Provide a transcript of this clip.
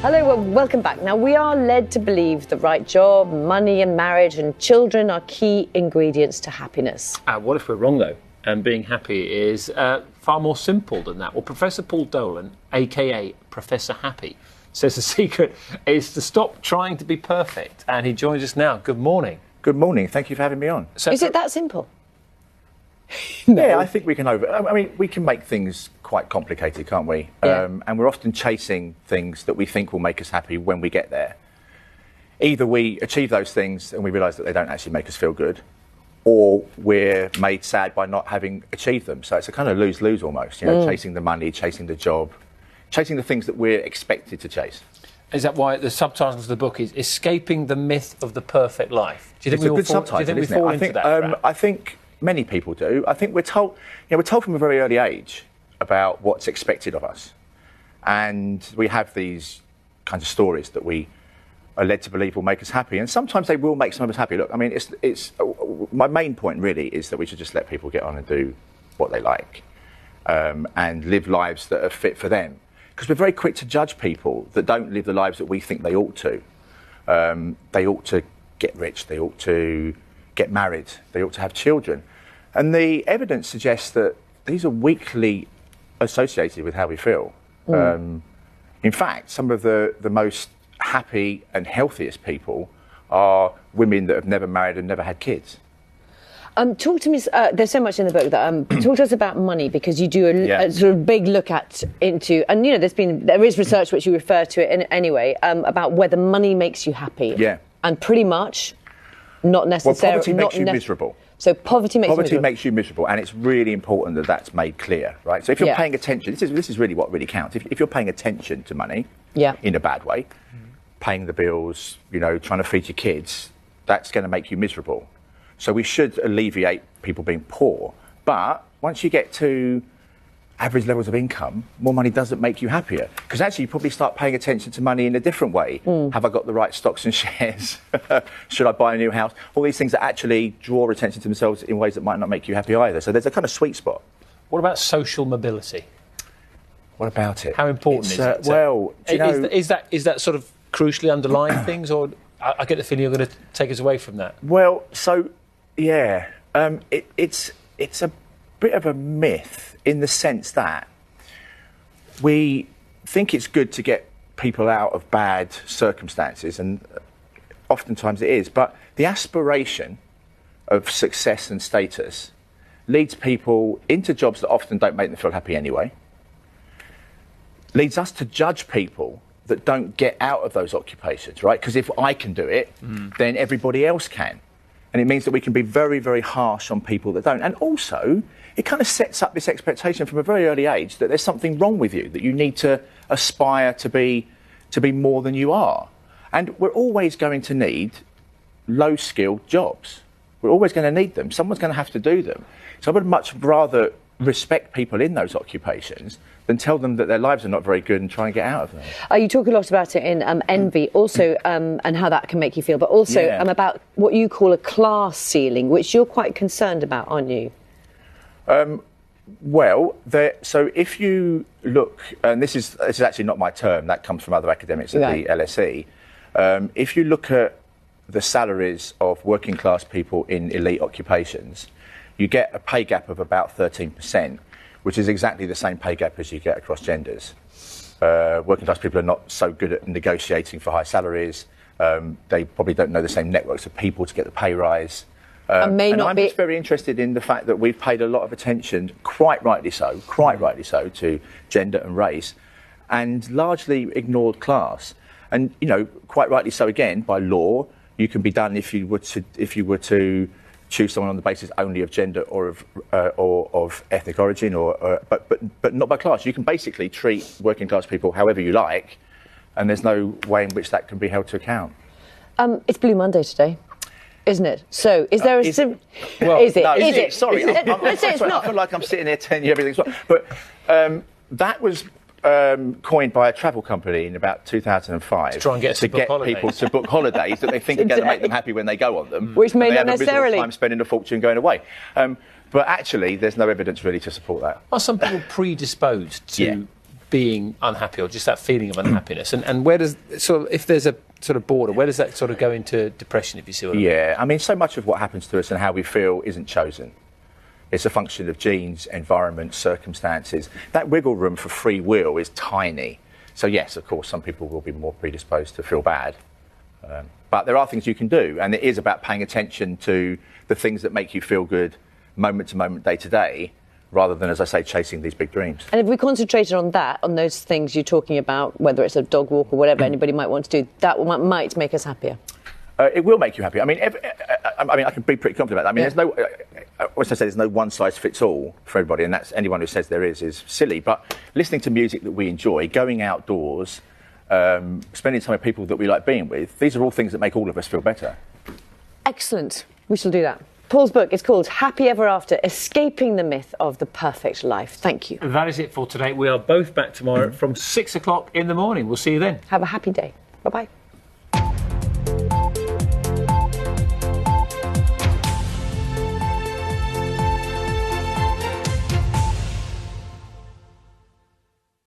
Hello, well, welcome back. Now, we are led to believe the right job, money and marriage and children are key ingredients to happiness. What if we're wrong, though? And being happy is far more simple than that. Well, Professor Paul Dolan, a.k.a. Professor Happy, says the secret is to stop trying to be perfect. And he joins us now. Good morning. Good morning. Thank you for having me on. So, is it that simple? No. Yeah, I think we can we can make things quite complicated, can't we? Yeah. And we're often chasing things that we think will make us happy when we get there. Either we achieve those things and we realise that they don't actually make us feel good, or we're made sad by not having achieved them. So it's a kind of lose-lose almost, chasing the money, chasing the job, chasing the things that we're expected to chase. Is that why the subtitle of the book is Escaping the Myth of the Perfect Life? Do you think it's a good subtitle, isn't it? I think many people do. I think we're told from a very early age about what's expected of us. And we have these kinds of stories that we are led to believe will make us happy. And sometimes they will make some of us happy. Look, I mean, it's my main point really is that we should just let people get on and do what they like and live lives that are fit for them. Because we're very quick to judge people that don't live the lives that we think they ought to. They ought to get rich, they ought to get married, they ought to have children. And the evidence suggests that these are weakly associated with how we feel. In fact, some of the most happy and healthiest people are women that have never married and never had kids. Talk to me, there's so much in the book that, talk to us about money, because you do a sort of big look into, and there is research which you refer to it anyway, about whether money makes you happy. Yeah. And pretty much not necessarily. Well, poverty makes you miserable. So poverty makes you miserable, and it's really important that that's made clear, right? So if you're paying attention, this is really what really counts. If you're paying attention to money in a bad way, paying the bills, trying to feed your kids, that's going to make you miserable. So we should alleviate people being poor. But once you get to average levels of income, more money doesn't make you happier. Because actually you probably start paying attention to money in a different way. Have I got the right stocks and shares? Should I buy a new house? All these things that actually draw attention to themselves in ways that might not make you happy either. So there's a kind of sweet spot. What about social mobility? What about it? How important is it? Well, is that sort of crucially underlying things, or I get the feeling you're going to take us away from that? Well, so, yeah, it's a bit of a myth in the sense that we think it's good to get people out of bad circumstances, and oftentimes it is, but the aspiration of success and status leads people into jobs that often don't make them feel happy anyway, leads us to judge people that don't get out of those occupations, right? Because if I can do it, then everybody else can. And it means that we can be very, very harsh on people that don't. And also, it kind of sets up this expectation from a very early age that there's something wrong with you, that you need to aspire to be more than you are. And we're always going to need low-skilled jobs. We're always going to need them. Someone's going to have to do them. So I would much rather respect people in those occupations than tell them that their lives are not very good and try and get out of them. You talk a lot about it in Envy, also, and how that can make you feel, but also about what you call a class ceiling, which you're quite concerned about, aren't you? So if you look, and this is actually not my term, that comes from other academics at the LSE. If you look at the salaries of working class people in elite occupations, you get a pay gap of about 13%, which is exactly the same pay gap as you get across genders. Working class people are not so good at negotiating for high salaries. They probably don't know the same networks of people to get the pay rise. I'm just very interested in the fact that we've paid a lot of attention, quite rightly so, to gender and race, and largely ignored class. And quite rightly so again, by law, you can be done if you were to choose someone on the basis only of gender or of ethnic origin, but not by class. You can basically treat working class people however you like, and there's no way in which that can be held to account. It's Blue Monday today, isn't it? So is there is it? Sorry, I feel like I'm sitting here telling you everything's wrong. But that was coined by a travel company in about 2005 to try and get people to book holidays that they think are going to make them happy when they go on them, which may not necessarily. They have a time spending a fortune going away. But actually, there's no evidence really to support that. Are some people predisposed to being unhappy or just that feeling of unhappiness? And where does, sort of, if there's a sort of border, where does that sort of go into depression, if you see what I mean? Yeah, I mean, so much of what happens to us and how we feel isn't chosen. It's a function of genes, environment, circumstances. That wiggle room for free will is tiny. So yes, of course, some people will be more predisposed to feel bad. But there are things you can do, and it is about paying attention to the things that make you feel good moment to moment, day to day, rather than, as I say, chasing these big dreams. And if we concentrated on that, on those things you're talking about, whether it's a dog walk or whatever anybody might want to do, that might make us happier. It will make you happy. I mean, I can be pretty confident about that. I mean, there's no, as I say, there's no one size fits all for everybody, and that's anyone who says there is silly. But listening to music that we enjoy, going outdoors, spending time with people that we like being with, these are all things that make all of us feel better. Excellent. We shall do that. Paul's book is called Happy Ever After, Escaping the Myth of the Perfect Life. Thank you. That is it for today. We are both back tomorrow from 6 o'clock in the morning. We'll see you then. Have a happy day. Bye-bye.